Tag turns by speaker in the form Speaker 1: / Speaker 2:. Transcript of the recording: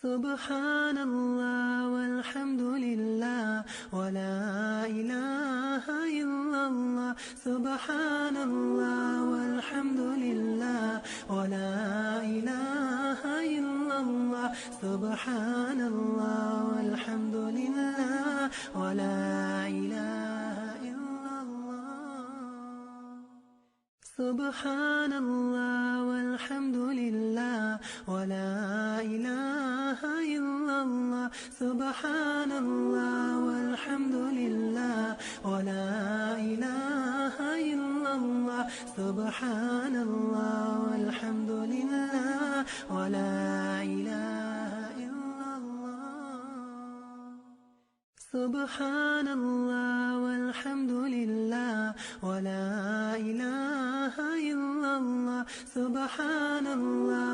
Speaker 1: سبحان الله والحمد لله ولا إله إلا الله. سبحان الله والحمد لله ولا إله إلا الله. سبحان الله والحمد لله ولا إله إلا الله. سبحان الله والحمد لله ولا إله إلا الله. سبحان الله والحمد لله ولا إله إلا الله. سبحان الله والحمد لله ولا إله إلا الله. سبحان الله والحمد لله ولا إله إلا الله. سبحان الله